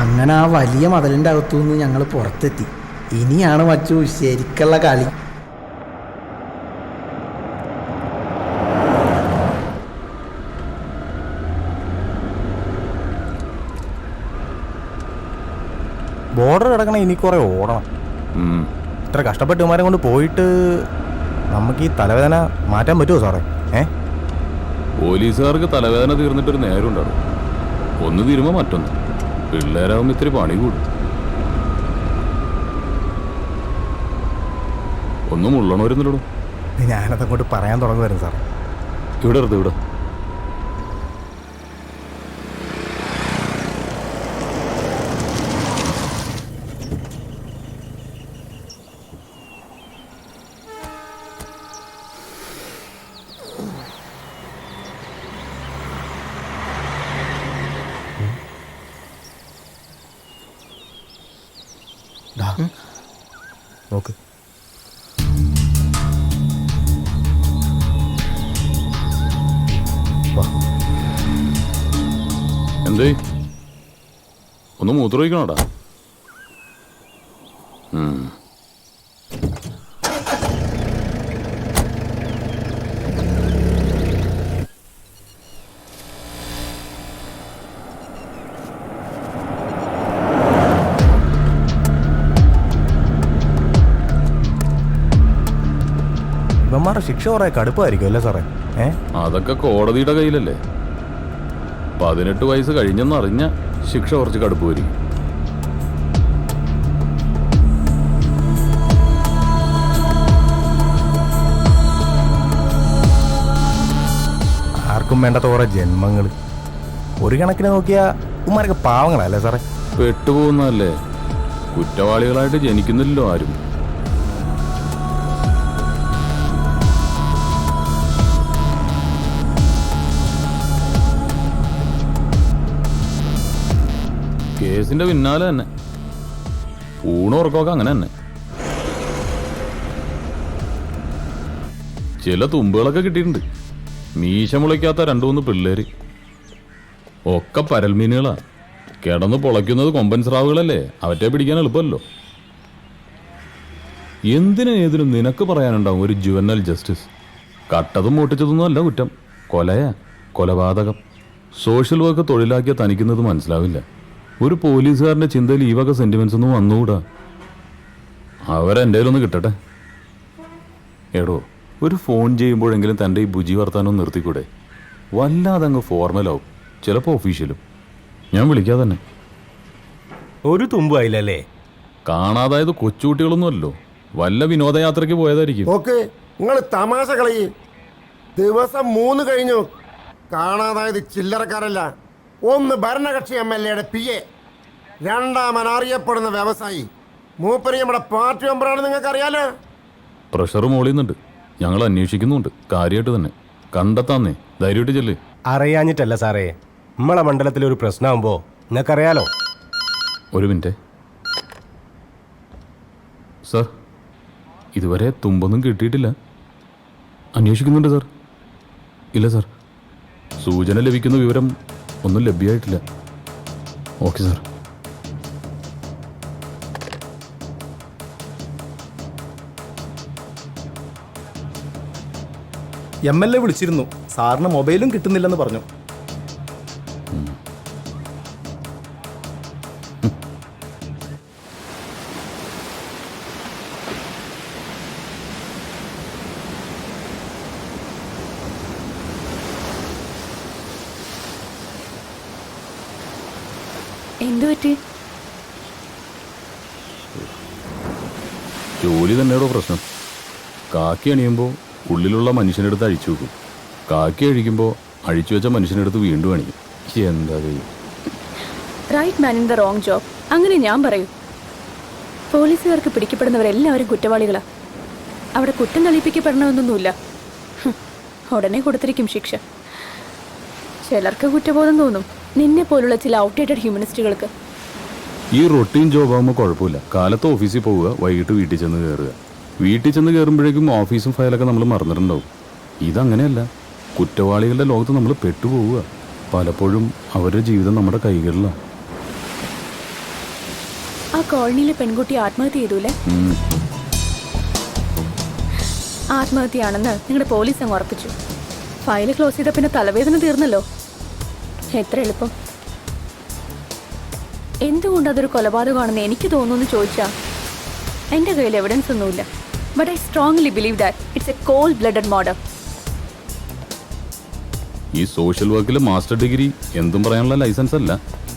അങ്ങനെ ആ വലിയ മതിലിൻ്റെ അകത്തുനിന്ന് ഞങ്ങൾ പുറത്തെത്തി. ഇനിയാണ് മച്ചു ശരിക്കുള്ള കളി. ബോർഡർ കിടക്കണ ഇനി കുറെ ഓടണം. ഇത്ര കഷ്ടപ്പെട്ട് ഇവന്മാരെ കൊണ്ട് പോയിട്ട് നമുക്ക് ഈ തലവേദന മാറ്റാൻ പറ്റുമോ സാറേ? പോലീസുകാർക്ക് തലവേദന തീർന്നിട്ടൊരു നേരം ഉണ്ടാവും. ഒന്ന് തീരുമ്പോ മറ്റൊന്ന്. പിള്ളേരാകുമ്പോ ഇത്തിരി പണി കൂടും. ഒന്നും ഉള്ളണവരുന്നില്ലടോ. ഞാനതങ്ങോട്ട് പറയാൻ തുടങ്ങുമായിരുന്നു സാറേ. ഇവിടെ എടുത്ത് ഇവിടെ നോക്ക്. എന്തേ ഒന്ന് മൂത്രമൊഴിക്കണോടാ? ഇവന്മാരുടെ ശിക്ഷ കുറെ കടുപ്പായിരിക്കും അല്ലേ സാറേ? അതൊക്കെ കോടതിയുടെ കയ്യിലല്ലേ. 18 വയസ്സ് കഴിഞ്ഞെന്നറിഞ്ഞ ശിക്ഷ കുറച്ച് കടുപ്പ് വരും. ആർക്കും വേണ്ടാത്ത കുറെ ജന്മങ്ങൾ. ഒരു കണക്കിന് നോക്കിയാൽ ഉമ്മാരൊക്കെ പാവങ്ങളല്ലേ സാറേ? പെട്ടുപോകുന്നതല്ലേ. കുറ്റവാളികളായിട്ട് ജനിക്കുന്നില്ലല്ലോ ആരും. കേസിന്റെ പിന്നാലെ തന്നെ ഊണുറക്കമൊക്കെ അങ്ങനെ തന്നെ. ചില തുമ്പുകളൊക്കെ കിട്ടിയിട്ടുണ്ട്. മീശ മുളയ്ക്കാത്ത 2-3 പിള്ളേര്. ഒക്കെ പരൽമീനുകളാ. കിടന്ന് പൊളയ്ക്കുന്നത് കൊമ്പൻ സ്രാവുകളല്ലേ. അവറ്റെ പിടിക്കാൻ എളുപ്പമല്ലോ. എന്തിനും ഏതിനും നിനക്ക് പറയാനുണ്ടാവും ഒരു ജുവനൽ ജസ്റ്റിസ്. കട്ടതും മൂട്ടിച്ചതൊന്നും അല്ല കുറ്റം. കൊലയാ, കൊലപാതകം. സോഷ്യൽ വർക്ക് തൊഴിലാക്കിയ തനിക്കുന്നത് മനസ്സിലാവില്ല. ഒരു പോലീസുകാരൻ്റെ ചിന്തയിൽ ഈ വക സെന്റിമെന്റ്സ് ഒന്നും വന്നുകൂടാ. അവരെൻ്റെ കയ്യിലൊന്ന് കിട്ടട്ടെ. എടോ, ഒരു ഫോൺ ചെയ്യുമ്പോഴെങ്കിലും തൻ്റെ ഈ ബുജി വർത്താനം നിർത്തിക്കൂടെ? വല്ലാതെ അങ്ങ് ഫോർമലാവും, ചിലപ്പോൾ ഒഫീഷ്യലും. ഞാൻ വിളിക്കാതെ തന്നെ. ഒരു തുമ്പായില്ലല്ലേ? കാണാതായത് കൊച്ചുകുട്ടികളൊന്നും അല്ലോ. വല്ല വിനോദയാത്രയ്ക്ക് പോയതായിരിക്കും. ഓക്കെ, നിങ്ങൾ തമാശ കളയി. ദിവസം 3 കഴിഞ്ഞു. കാണാതായത് ചില്ലറക്കാരല്ല. ഒന്ന് ഭരണകക്ഷി MLA പി എ, രണ്ടാമൻ അറിയപ്പെടുന്ന വ്യവസായി. മൂപ്പര് നമ്മുടെ പാർട്ടി മെമ്പറാണ്. നിങ്ങൾക്ക് അറിയാലോ. പ്രഷർ മോളിയുന്നുണ്ട്. ഞങ്ങൾ അന്വേഷിക്കുന്നുണ്ട്. കാര്യമായിട്ട് തന്നെ കണ്ടെത്താന്നേ. ധൈര്യമായിട്ട് ചെല്ല്. അറിയാഞ്ഞിട്ടല്ല സാറേ, നമ്മളെ മണ്ഡലത്തിലൊരു പ്രശ്നമാകുമ്പോൾ നിങ്ങൾക്കറിയാലോ. ഒരു മിനിറ്റ് സാർ. ഇതുവരെ തുമ്പൊന്നും കിട്ടിയിട്ടില്ല. അന്വേഷിക്കുന്നുണ്ട് സാർ. ഇല്ല സാർ, സൂചന ലഭിക്കുന്ന വിവരം ഒന്നും ലഭ്യമായിട്ടില്ല. Okay sir. MLA വിളിച്ചിരുന്നു. സാറിന് മൊബൈലും കിട്ടുന്നില്ലെന്ന് പറഞ്ഞു. എന്തു പറ്റി? ജോലി തന്നെയാണോ പ്രശ്നം? കാക്കി അണിയുമ്പോൾ ഉള്ളിലുള്ള മനുഷ്യനെടുത്ത് അഴിച്ചു വെക്കും. കാക്കി അഴിക്കുമ്പോൾ അഴിച്ചു വെച്ച മനുഷ്യനെടുത്ത് വീണ്ടും അണിയും. എന്താ right man in the wrong job. അങ്ങനെ ഞാൻ പറയൂ. പോലീസുകാർക്ക് പിടിക്കപ്പെടുന്നവരെല്ലാവരും കുറ്റവാളികളാ. അവിടെ കുറ്റം തെളിയിപ്പിക്കപ്പെടണമെന്നൊന്നുമില്ല. ഉടനെ കൊടുത്തിരിക്കും ശിക്ഷ. ചിലർക്ക് കുറ്റബോധം തോന്നും, നിന്നെ പോലുള്ള ചില ഔട്ട്ഡേറ്റഡ് ഹ്യൂമനിസ്റ്റുകൾക്ക്. ഈ റൊട്ടീൻ ജോബാകുമ്പോൾ കുഴപ്പമില്ല. കാലത്ത് ഓഫീസിൽ പോവുക, വൈകിട്ട് വീട്ടിൽ ചെന്ന് കയറുക. വീട്ടിൽ ചെന്ന് കയറുമ്പോഴേക്കും ഓഫീസും ഫയലൊക്കെ നമ്മൾ മറന്നിട്ടുണ്ടാവും. ഇതങ്ങനെയല്ല. കുറ്റവാളികളുടെ ലോകത്ത് നമ്മൾ പെട്ടുപോവുക. പലപ്പോഴും അവരുടെ ജീവിതം നമ്മുടെ കൈകളിലാണ്. ആ കോളനിയിലെ പെൺകുട്ടി ആത്മഹത്യ ചെയ്തൂലേ? ആത്മഹത്യയാണെന്ന് നിങ്ങളുടെ പോലീസ് അങ്ങ് ഉറപ്പിച്ചു. ഫയൽ ക്ലോസ് ചെയ്ത പിന്നെ തലവേദന തീർന്നല്ലോ. എത്ര എളുപ്പം. എന്തുകൊണ്ട് അതൊരു കൊലപാതകമാണെന്ന് എനിക്ക് തോന്നുന്നു ചോദിച്ചാ എൻ്റെ കയ്യിൽ എവിഡൻസ് ഒന്നുമില്ല. But I strongly believe that it's a cold blooded murder. ഈ സോഷ്യൽ വർക്കിലെ മാസ്റ്റർ ഡിഗ്രി എന്തും പറയാനുള്ള ലൈസൻസ് അല്ല.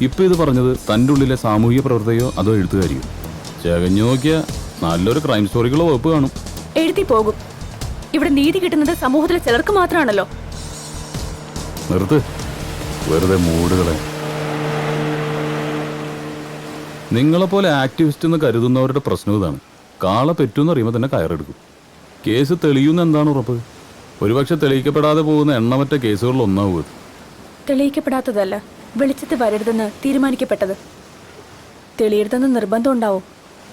ഇപ്പൊ ഇത് പറഞ്ഞത് തൻ്റെ ഉള്ളിലെ സാമൂഹിക പ്രവർത്തകയോ അതോ എഴുത്തുകാരിയോ? ചകഞ്ഞു നോക്കിയ നല്ലൊരു ക്രൈം സ്റ്റോറിക്കുള്ള വകുപ്പ് കാണും. എഴുതി പോകും. ഇവിടെ നീതി കിട്ടുന്നത് സമൂഹത്തിലെ ചിലർക്ക് മാത്രമാണല്ലോ. നിർത്ത്, വെറുതെ മൂടുകളെ. നിങ്ങളെപ്പോലെ ആക്ടിവിസ്റ്റ് എന്ന് കരുതുന്നവരുടെ പ്രശ്നം ഇതാണ്. കാള പെറ്റൂന്ന് അറിയുമ്പോൾ തന്നെ കയറെടുക്കും. കേസ് തെളിയുന്ന എന്താണ് ഉറപ്പ്? ഒരുപക്ഷെ തെളിയിക്കപ്പെടാതെ പോകുന്ന എണ്ണമറ്റ കേസുകളിൽ ഒന്നാവും. തെളിയിക്കപ്പെടാത്തതല്ല, വെളിച്ചത്ത് വരരുതെന്ന് തീരുമാനിക്കപ്പെട്ടത്. തെളിയരുതെന്ന് നിർബന്ധം ഉണ്ടാവും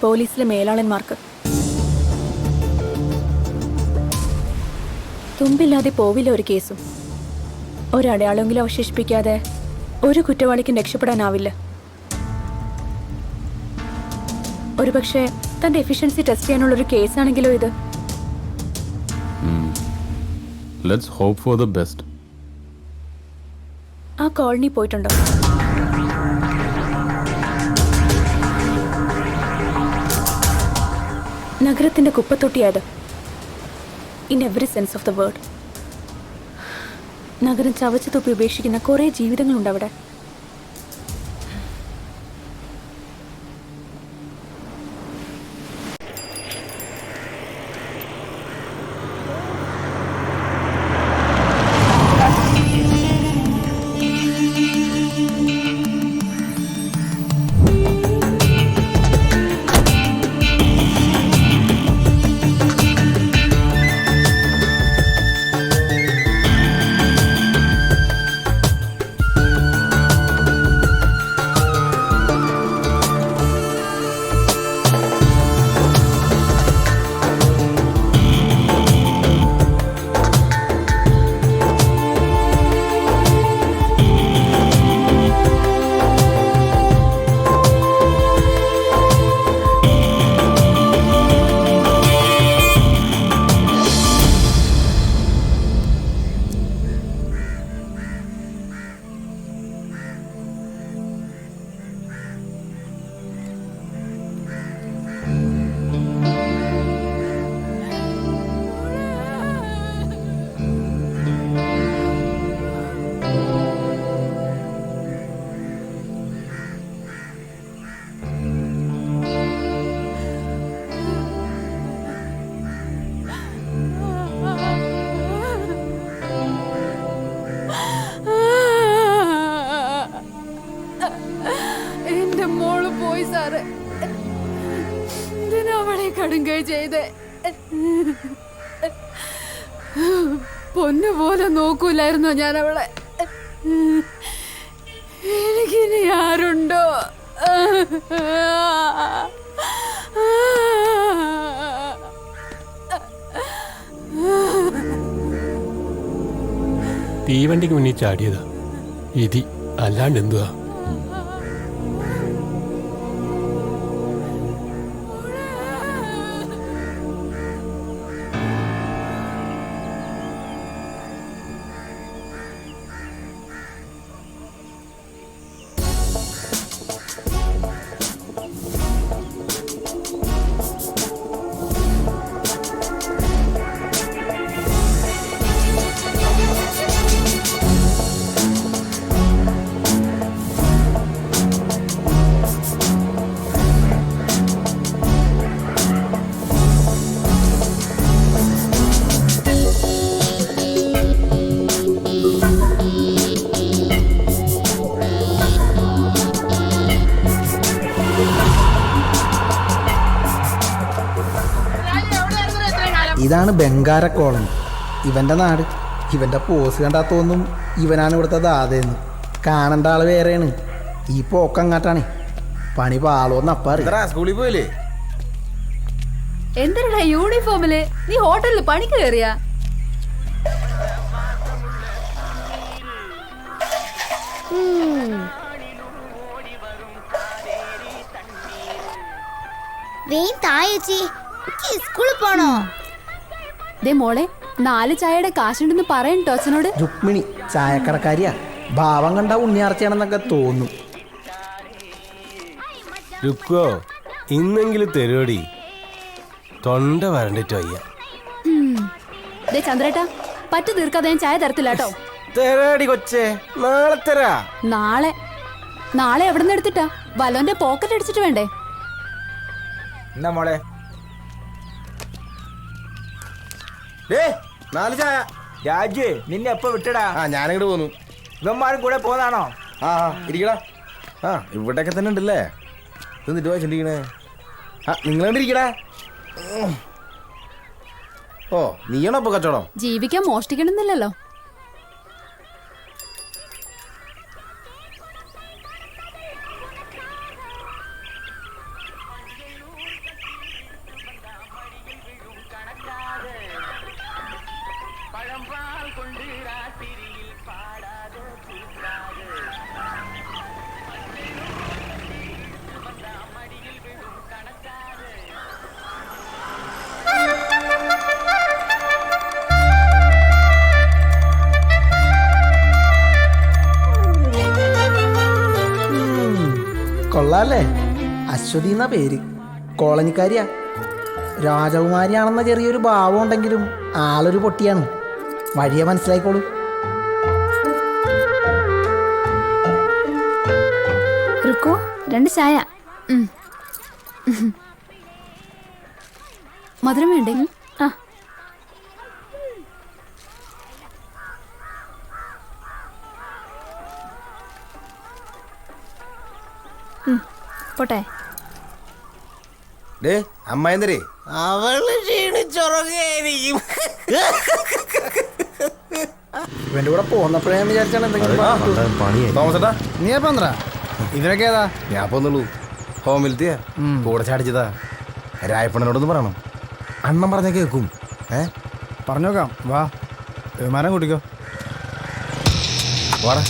പോലീസിലെ മേലാളന്മാർക്ക്. തുമ്പില്ലാതെ പോവില്ല ഒരു കേസും. ഒരടയാളെങ്കിലും അവശേഷിപ്പിക്കാതെ ഒരു കുറ്റവാളിക്കും രക്ഷപ്പെടാനാവില്ല. ഒരുപക്ഷെ തന്റെ എഫിഷ്യൻസി ടെസ്റ്റ് ചെയ്യാനുള്ളൊരു കേസാണെങ്കിലോ ഇത്. Let's hope for the best. ആ കോളനി പോയിട്ടുണ്ടോ? നഗരത്തിന്റെ കുപ്പത്തൊട്ടിയായത്. In every sense of the word. നഗരം ചവച്ചു തുപ്പി ഉപേക്ഷിക്കുന്ന കുറേ ജീവിതങ്ങളുണ്ട് അവിടെ. കടുങ്കൈ ചെയ്ത് പൊന്നുപോലെ നോക്കൂലായിരുന്നോ ഞാൻ അവളെ? എനിക്കിനി ആരുണ്ടോ? തീവണ്ടിക്ക് മുന്നിൽ ചാടിയതാ വിധി, അല്ലാണ്ട് എന്തുവാ? ഇതാണ് ബംഗാര കോളനി. ഇവൻ്റെ നാട്. ഇവൻ്റെ പോസ് കണ്ടാൽ തോന്നും ഇവനാണ് ഇവിടുത്തെ ദാതയെന്ന്. കാണേണ്ട ആൾ വേറെയാണ്. ഈ പോക്കങ്ങാട്ടാണ്. പണി പാളോന്ന് അപ്പാറി. സ്കൂളിൽ പോയില്ലേ? എന്തിനാ യൂണിഫോമില്? നീ ഹോട്ടലിൽ പണിക്ക് കയറിയാ? വേഗം തായേച്ചി, സ്കൂളിൽ പോണോ? ദേ മോളെ, 4 ചായയുടെ കാശുണ്ടെന്ന് പറയണ്ടോ അച്ഛനോട്? രുക്മിണി ചായക്കടക്കാരിയാ, ഭാവം കണ്ട ഉണ്ണിയാർച്ചയാണെന്നൊക്കെ തോന്നും. രുക്കോ ഇന്നെങ്കിലും തരുവടി, തൊണ്ട വരണ്ടിട്ട് വയ്യ. ദേ ചന്ദ്രേട്ടാ, പറ്റു തീർക്കാതെ ഞാൻ ചായ തരത്തില്ല കേട്ടോ. തരാടി കൊച്ചേ, നാളെ തരാ. നാളെ എവിടെ നിന്ന് എടുത്തിട്ടാ? വലോന്റെ പോക്കറ്റ് അടിച്ചിട്ട് വേണ്ടേ? എന്നാ മോളെ 4 ചായ. രാജു നിന്നെ എപ്പോ വിട്ടടാ? ഞാനിങ്ങോട്ട് പോന്നു. ഇവന്മാരും കൂടെ പോന്നാണോ? ഇരിക്കടാ. ഇവിടെയൊക്കെ തന്നെ ഉണ്ടല്ലേ. ഇത് നിട്ട് വായിച്ചിരിക്കണേ. നിങ്ങളണ്ടിരിക്കടാ. ഓ, നീയാണോ അപ്പൊ കച്ചവടം? ജീവിക്കാൻ മോഷ്ടിക്കണമെന്നില്ലല്ലോ. കൊള്ളാല്ലേ? അശ്വതി എന്ന പേര്, കോളനിക്കാരിയാ. രാജകുമാരിയാണെന്ന ചെറിയൊരു ഭാവം ഉണ്ടെങ്കിലും ആളൊരു പൊട്ടിയാണ്. വഴിയെ മനസ്സിലായിക്കോളൂ. റുക്കോ 2 ചായ. മധുരം വേണ്ടേ? ആ പോട്ടെ. അമ്മായിന്തരേ, അവള് ക്ഷീണിച്ചുറങ്ങായിരിക്കും. ഇവന്റെ കൂടെ പോന്നപ്പോഴേ ഞാൻ വിചാരിച്ചാണ് എന്തെങ്കിലും. തോമസേട്ടാ, നീ എപ്പോ വന്നടാ? ഇവരൊക്കെ ഏതാ? ഞാൻ പോന്നുള്ളൂ. ഹോമിലെത്തിയാ കൂടെ ചാടിച്ചതാ. രായപ്പണ്ണനോടൊന്ന് പറയണം. അണ്ണൻ പറഞ്ഞ കേൾക്കും. പറഞ്ഞോക്കാം. വാ, വിമാനം കൂട്ടിക്കോ. വാടാ.